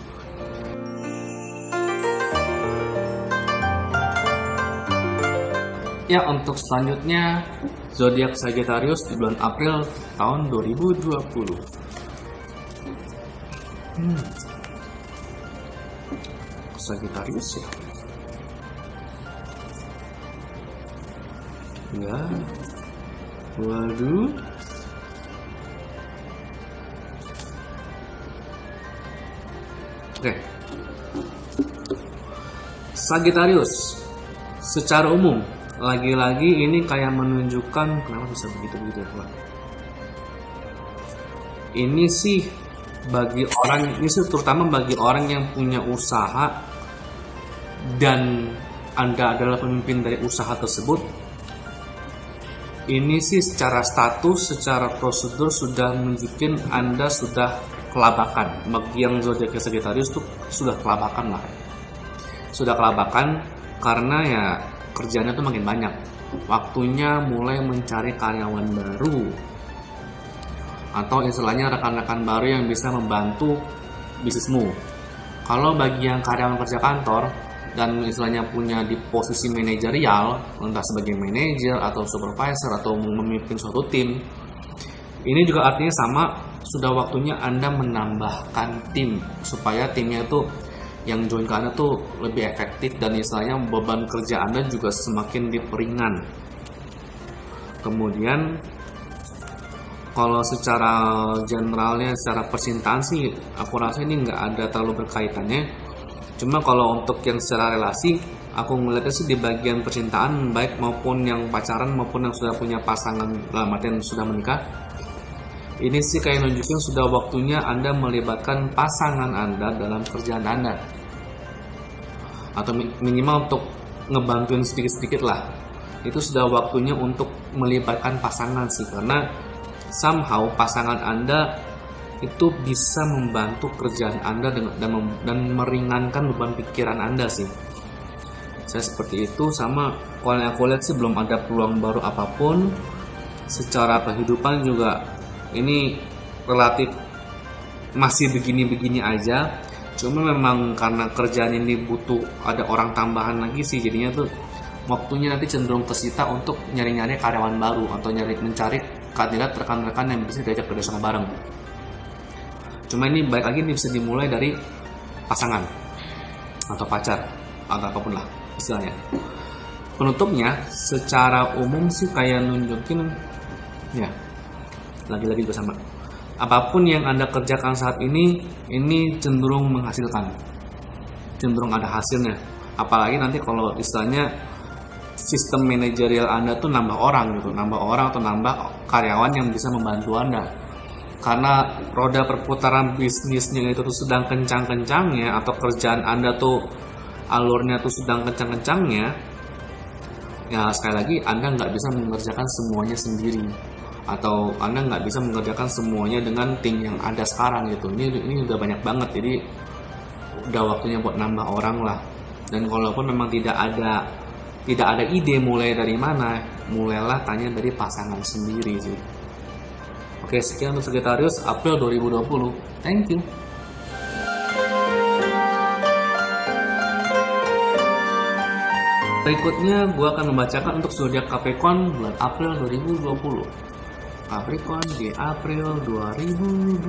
Ya, untuk selanjutnya zodiak Sagittarius di bulan April tahun 2020. Sagittarius ya. Ya, waduh. Oke. Sagittarius, secara umum, lagi-lagi ini kayak menunjukkan kenapa bisa begitu ya. Ini sih bagi orang, ini sih terutama bagi orang yang punya usaha dan Anda adalah pemimpin dari usaha tersebut. Ini sih secara status, secara prosedur sudah menunjukkan Anda sudah kelabakan. Bagi yang zodiak Sagittarius tuh sudah kelabakan lah. Sudah kelabakan karena ya kerjanya tuh makin banyak. Waktunya mulai mencari karyawan baru, atau istilahnya rekan-rekan baru yang bisa membantu bisnismu. Kalau bagi yang karyawan kerja kantor, dan istilahnya punya di posisi manajerial, entah sebagai manajer atau supervisor atau memimpin suatu tim, ini juga artinya sama, sudah waktunya Anda menambahkan tim supaya timnya itu yang join ke Anda tuh lebih efektif dan istilahnya beban kerja Anda juga semakin diperingan. Kemudian kalau secara generalnya, secara percintaan sih aku rasa ini nggak ada terlalu berkaitannya. Cuma kalau untuk yang secara relasi, aku ngeliatnya sih di bagian percintaan, baik maupun yang pacaran maupun yang sudah punya pasangan, dalam artian sudah menikah, ini sih kayak nunjukin sudah waktunya Anda melibatkan pasangan Anda dalam kerjaan Anda, atau minimal untuk ngebantuin sedikit-sedikit lah. Itu sudah waktunya untuk melibatkan pasangan sih, karena somehow pasangan Anda itu bisa membantu kerjaan Anda dan meringankan beban pikiran Anda sih. Saya seperti itu. Sama kalau yang aku lihat sih belum ada peluang baru apapun. Secara kehidupan juga ini relatif masih begini-begini aja. Cuma memang karena kerjaan ini butuh ada orang tambahan lagi sih, jadinya tuh waktunya nanti cenderung tersita untuk nyari-nyari karyawan baru atau mencari kandidat rekan-rekan yang bisa diajak kerjasama bareng. Cuma ini baik lagi bisa dimulai dari pasangan atau pacar atau apapun lah istilahnya. Penutupnya secara umum sih kayak nunjukin ya, lagi-lagi juga sama, apapun yang Anda kerjakan saat ini cenderung menghasilkan, cenderung ada hasilnya. Apalagi nanti kalau istilahnya sistem manajerial Anda tuh nambah orang gitu, nambah orang atau nambah karyawan yang bisa membantu Anda. Karena roda perputaran bisnisnya itu tuh sedang kencang-kencangnya, atau kerjaan Anda tuh alurnya tuh sedang kencang-kencangnya, ya sekali lagi Anda nggak bisa mengerjakan semuanya sendiri, atau Anda nggak bisa mengerjakan semuanya dengan tim yang ada sekarang gitu. Ini udah banyak banget, jadi udah waktunya buat nambah orang lah. Dan kalaupun memang tidak ada ide mulai dari mana, mulailah tanya dari pasangan sendiri sih. Oke, sekian untuk Sagittarius April 2020. Thank you. Berikutnya gue akan membacakan untuk zodiak Capricorn bulan April 2020. Capricorn di April 2020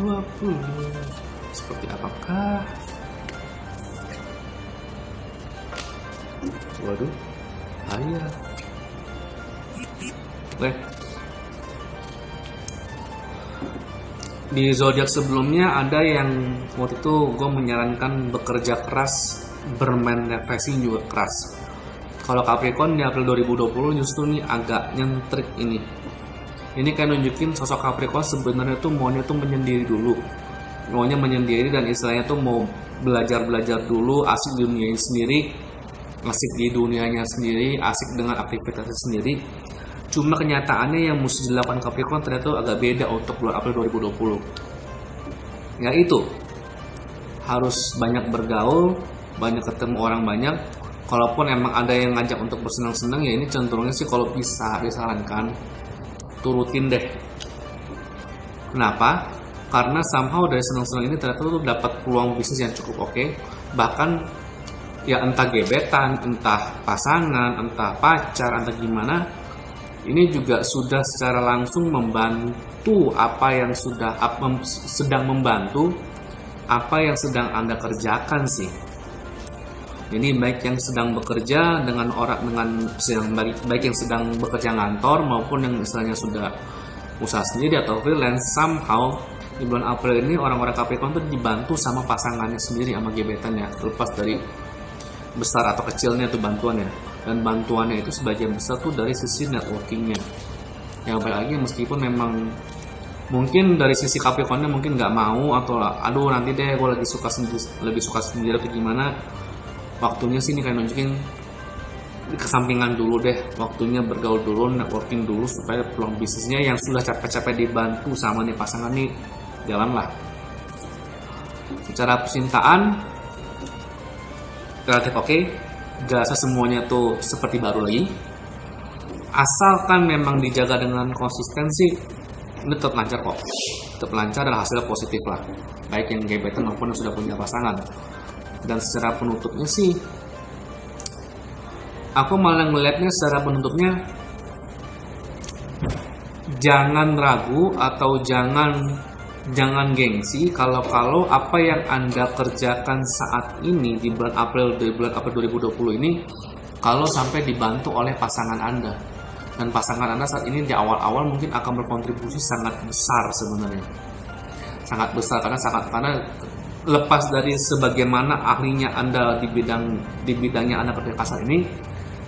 seperti apakah? Waduh, ayah. Oke. Di zodiak sebelumnya ada yang waktu itu gue menyarankan bekerja keras, bermain refreshing juga keras. Kalau Capricorn di April 2020 justru nih agak nyentrik ini. Ini kayak nunjukin sosok Capricorn sebenarnya tuh maunya tuh menyendiri dulu. Maunya menyendiri dan istilahnya tuh mau belajar dulu, asik di dunianya sendiri, asik di dunianya sendiri, asik dengan aktivitasnya sendiri. Cuma kenyataannya yang mesti dilakukan Capricorn ternyata agak beda untuk bulan April 2020. Yaitu harus banyak bergaul, banyak ketemu orang banyak. Kalaupun emang ada yang ngajak untuk bersenang-senang, ya ini cenderungnya sih kalau bisa disarankan turutin deh. Kenapa? Karena somehow dari senang-senang ini ternyata tuh dapat peluang bisnis yang cukup oke. Bahkan ya entah gebetan, entah pasangan, entah pacar, entah gimana, ini juga sudah secara langsung membantu apa yang sedang membantu apa yang sedang Anda kerjakan sih. Jadi baik yang sedang bekerja dengan orang baik yang sedang bekerja ngantor maupun yang misalnya sudah usaha sendiri atau freelance, somehow di bulan April ini orang-orang Capricorn tuh dibantu sama pasangannya sendiri, sama gebetannya, terlepas dari besar atau kecilnya tuh bantuannya. Dan bantuannya itu sebagian besar tuh dari sisi networkingnya. Yang balik lagi meskipun memang mungkin dari sisi Capricornnya mungkin nggak mau atau aduh nanti deh gue lebih suka sendiri atau gimana, waktunya sih ini kayak nunjukin kesampingan dulu deh, waktunya bergaul dulu, networking dulu supaya peluang bisnisnya yang sudah capek-capek dibantu sama nih pasangan nih jalan lah. Secara percintaan relatif oke. Gak semuanya tuh seperti baru lagi, asalkan memang dijaga dengan konsistensi, ini tetap lancar kok, tetap lancar dan hasilnya positif lah, baik yang gebetan maupun yang sudah punya pasangan. Dan secara penutupnya sih aku malah melihatnya secara penutupnya, jangan ragu atau jangan gengsi kalau apa yang Anda kerjakan saat ini di bulan April 2020 ini kalau sampai dibantu oleh pasangan Anda. Dan pasangan Anda saat ini di awal-awal mungkin akan berkontribusi sangat besar sebenarnya. Sangat besar karena lepas dari sebagaimana ahlinya Anda di bidangnya Anda kerjakan saat ini,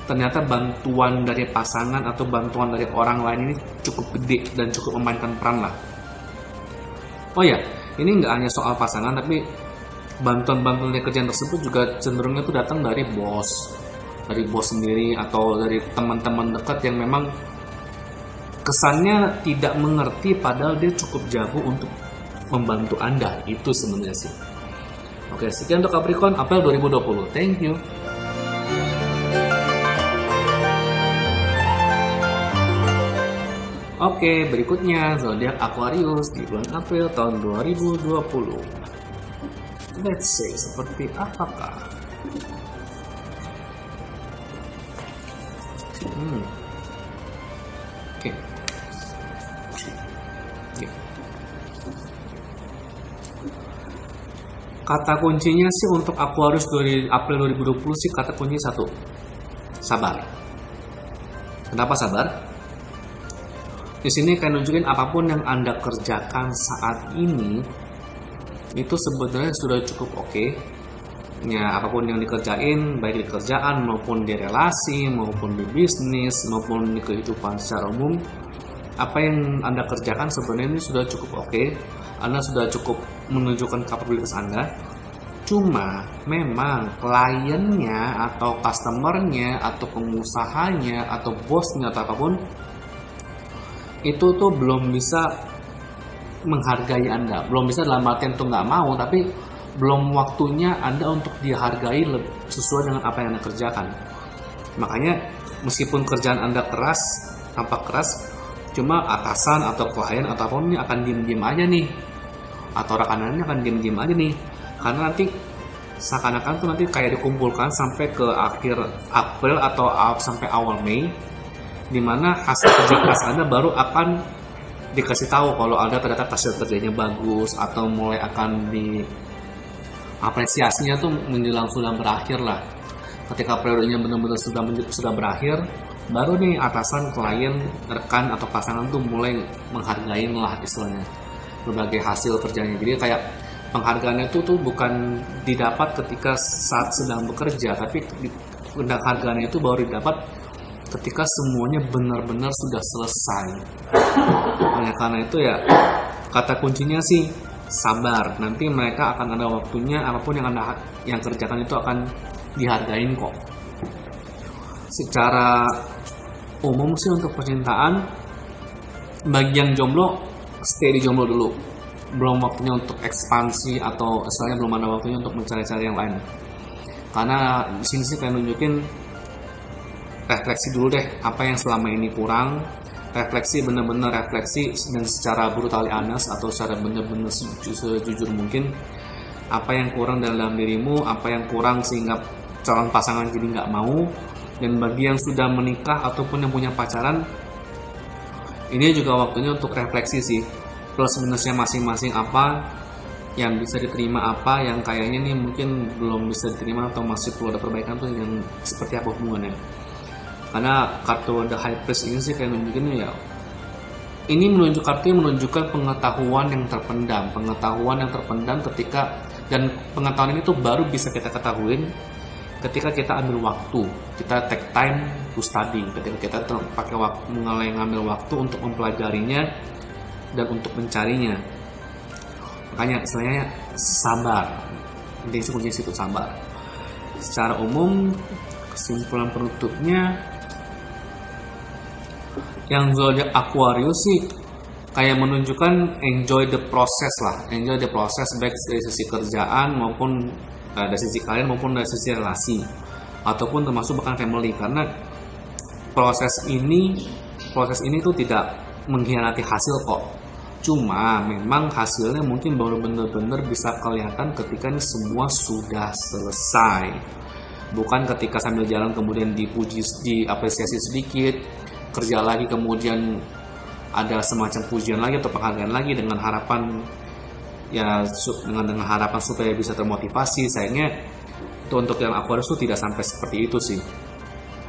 ternyata bantuan dari pasangan atau bantuan dari orang lain ini cukup gede dan cukup memainkan peran lah. Oh ya, ini nggak hanya soal pasangan, tapi bantuan-bantuan dari kerjaan tersebut juga cenderungnya itu datang dari bos sendiri atau dari teman-teman dekat yang memang kesannya tidak mengerti padahal dia cukup jago untuk membantu Anda. Itu sebenarnya sih. Oke, sekian untuk Capricorn April 2020. Thank you. Oke, berikutnya zodiak Aquarius di bulan April tahun 2020. Let's see, seperti apakah? Oke. Kata kuncinya sih untuk Aquarius dari April 2020 sih kata kunci satu. Sabar. Kenapa sabar? Di sini kayak nunjukin apapun yang Anda kerjakan saat ini itu sebenarnya sudah cukup oke. Ya, apapun yang dikerjain, baik di kerjaan maupun di relasi, maupun di bisnis, maupun di kehidupan secara umum, apa yang Anda kerjakan sebenarnya ini sudah cukup oke. Anda sudah cukup menunjukkan kapabilitas Anda. Cuma memang kliennya atau customernya atau pengusahanya atau bosnya atau apapun itu tuh belum bisa menghargai Anda, belum bisa dalam artian tuh nggak mau, tapi belum waktunya Anda untuk dihargai sesuai dengan apa yang Anda kerjakan. Makanya meskipun kerjaan Anda keras, tampak keras, cuma atasan atau klien atau apapun ini akan diem-diem aja nih, atau rekanannya akan diem-diem aja nih, karena nanti seakan-akan tuh nanti kayak dikumpulkan sampai ke akhir April atau sampai awal Mei, dimana hasil kerja keras Anda baru akan dikasih tahu kalau Anda ternyata hasil kerjanya bagus atau mulai akan apresiasinya tuh menjelang sudah berakhir lah. Ketika periodenya benar-benar sudah berakhir, baru nih atasan, klien, rekan atau pasangan tuh mulai menghargai lah istilahnya berbagai hasil kerjanya. Jadi kayak penghargaannya itu tuh bukan didapat ketika saat sedang bekerja, tapi penghargaannya itu baru didapat ketika semuanya benar-benar sudah selesai. Oleh karena itu ya kata kuncinya sih sabar. Nanti mereka akan ada waktunya, apapun yang Anda yang kerjakan itu akan dihargain kok. Secara umum sih untuk percintaan, bagi yang jomblo stay di jomblo dulu. Belum waktunya untuk ekspansi atau istilahnya belum ada waktunya untuk mencari-cari yang lain. Karena di sini sih kayak nunjukin refleksi dulu deh apa yang selama ini kurang, refleksi benar-benar refleksi dan secara brutally honest atau secara benar-benar sejujur mungkin apa yang kurang dalam dirimu, apa yang kurang sehingga calon pasangan jadi nggak mau. Dan bagi yang sudah menikah ataupun yang punya pacaran, ini juga waktunya untuk refleksi sih, plus minusnya masing-masing, apa yang bisa diterima, apa yang kayaknya nih mungkin belum bisa diterima atau masih perlu ada perbaikan tuh yang seperti apa hubungannya. Karena kartu The High Priest ini sih kayak nunjukin ya, ini menunjukkan pengetahuan yang terpendam ketika, dan pengetahuan ini tuh baru bisa kita ketahuin ketika kita ambil waktu, kita take time to study, ketika kita pakai waktu, ngambil waktu untuk mempelajarinya dan untuk mencarinya. Makanya istilahnya sabar, intinya kunci situ sabar. Secara umum kesimpulan penutupnya, yang zodiak Aquarius sih kayak menunjukkan enjoy the process lah, enjoy the process baik dari sisi kerjaan maupun dari sisi kalian maupun dari sisi relasi ataupun termasuk bahkan family, karena proses ini tuh tidak mengkhianati hasil kok. Cuma memang hasilnya mungkin baru benar-benar bisa kelihatan ketika ini semua sudah selesai. Bukan ketika sambil jalan kemudian dipuji, diapresiasi sedikit, kerja lagi kemudian ada semacam pujian lagi atau penghargaan lagi dengan harapan ya dengan harapan supaya bisa termotivasi. Sayangnya itu untuk yang Aquarius tuh tidak sampai seperti itu sih.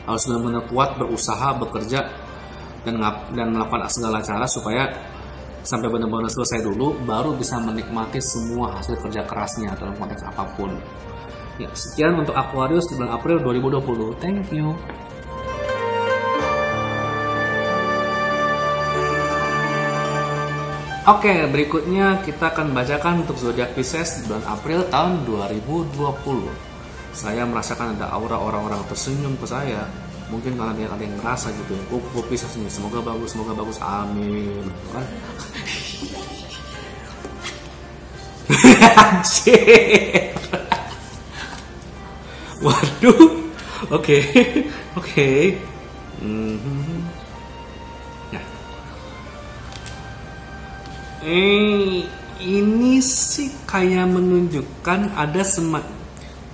Harus benar-benar kuat, berusaha, bekerja dan melakukan segala cara supaya sampai benar-benar selesai dulu, baru bisa menikmati semua hasil kerja kerasnya dalam konteks apapun. Ya, sekian untuk Aquarius di bulan April 2020. Thank you. Oke, berikutnya kita akan bacakan untuk zodiak Pisces di bulan April tahun 2020. Saya merasakan ada aura orang-orang tersenyum ke saya. Mungkin kalian ada yang ngerasa gitu. Oh, Pisces nih, semoga bagus, amin. Kan? Anjir. Waduh, oke. Ya. Ini sih kayak menunjukkan ada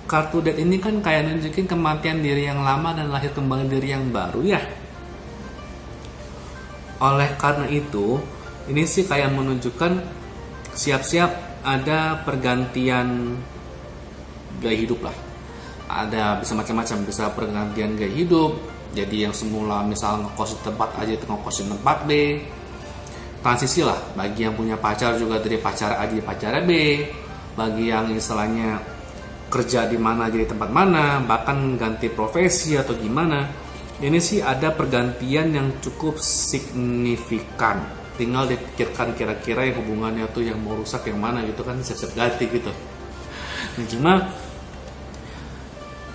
kartu death ini kan kayak nunjukin kematian diri yang lama dan lahir kembali diri yang baru ya. Oleh karena itu, ini sih kayak menunjukkan siap-siap ada pergantian gaya hidup lah. Ada bisa macam-macam, bisa pergantian gaya hidup. Jadi yang semula misal ngekos di tempat A itu ngekos di tempat B. Transisi lah, bagi yang punya pacar juga dari pacar A jadi pacar B. Bagi yang istilahnya kerja di mana jadi tempat mana, bahkan ganti profesi atau gimana. Ini sih ada pergantian yang cukup signifikan. Tinggal dipikirkan kira-kira yang hubungannya tuh yang mau rusak yang mana gitu kan, siap-siap ganti gitu. Nah, cuma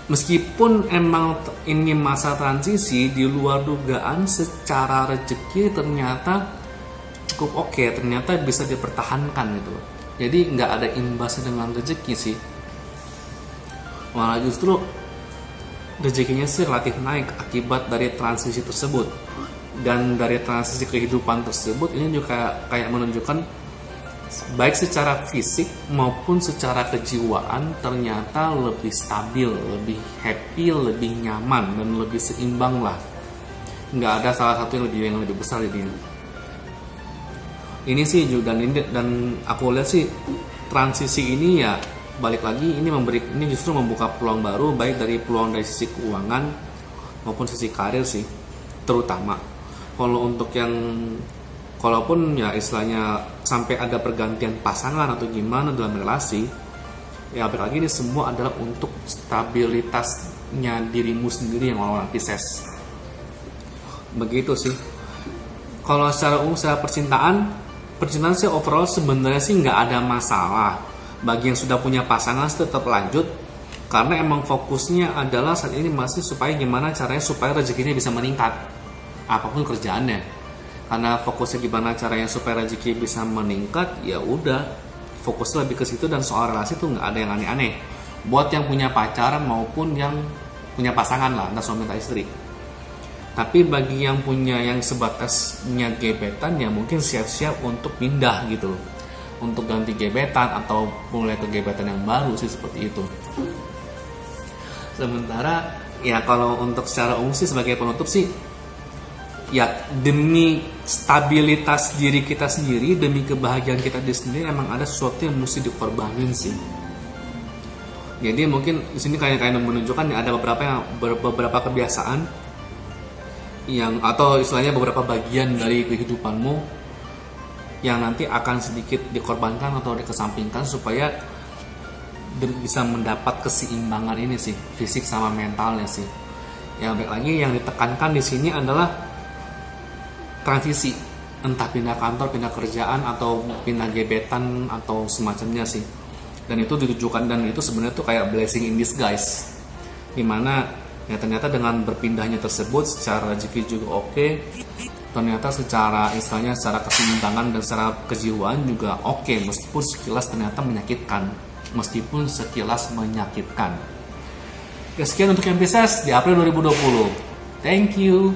meskipun emang ini masa transisi, di luar dugaan secara rezeki ternyata cukup oke, ternyata bisa dipertahankan gitu. Jadi nggak ada imbasnya dengan rezeki sih. Malah justru rezekinya sih relatif naik akibat dari transisi tersebut. Dan dari transisi kehidupan tersebut ini juga kayak menunjukkan baik secara fisik maupun secara kejiwaan ternyata lebih stabil, lebih happy, lebih nyaman dan lebih seimbang lah. Nggak ada salah satu yang lebih besar di sini. Ini sih dan aku lihat sih transisi ini ya balik lagi ini justru membuka peluang baru baik dari peluang dari sisi keuangan maupun sisi karir sih terutama. Kalau untuk yang kalaupun ya istilahnya sampai ada pergantian pasangan atau gimana dalam relasi, ya balik lagi ini semua adalah untuk stabilitasnya dirimu sendiri yang orang Pisces. Begitu sih. Kalau secara umum secara percintaan sih overall sebenarnya sih nggak ada masalah. Bagi yang sudah punya pasangan tetap lanjut karena emang fokusnya adalah saat ini masih supaya gimana caranya supaya rezekinya bisa meningkat apapun kerjaannya. Karena fokusnya gimana caranya supaya rezeki bisa meningkat, ya udah fokusnya lebih ke situ. Dan soal relasi tuh nggak ada yang aneh-aneh buat yang punya pacar maupun yang punya pasangan lah, entah suami atau istri. Tapi bagi yang punya yang sebatasnya gebetan ya mungkin siap-siap untuk pindah gitu, untuk ganti gebetan atau mulai ke gebetan yang baru sih seperti itu. Sementara ya kalau untuk secara umum sih sebagai penutup sih ya demi stabilitas diri kita sendiri, demi kebahagiaan kita sendiri emang ada sesuatu yang mesti dikorbanin sih. Jadi mungkin di sini kayak menunjukkan ya ada beberapa kebiasaan yang atau istilahnya beberapa bagian dari kehidupanmu yang nanti akan sedikit dikorbankan atau dikesampingkan supaya bisa mendapat keseimbangan ini sih, fisik sama mentalnya sih. Yang baik lagi yang ditekankan di sini adalah transisi, entah pindah kantor, pindah kerjaan atau pindah gebetan atau semacamnya sih. Dan itu ditujukan dan itu sebenarnya tuh kayak blessing in disguise. Dimana ya ternyata dengan berpindahnya tersebut secara rezeki juga oke. Ternyata secara istilahnya secara keseimbangan dan secara kejiwaan juga oke, meskipun sekilas ternyata menyakitkan. Oke, sekian untuk yang Pisces di April 2020. Thank you.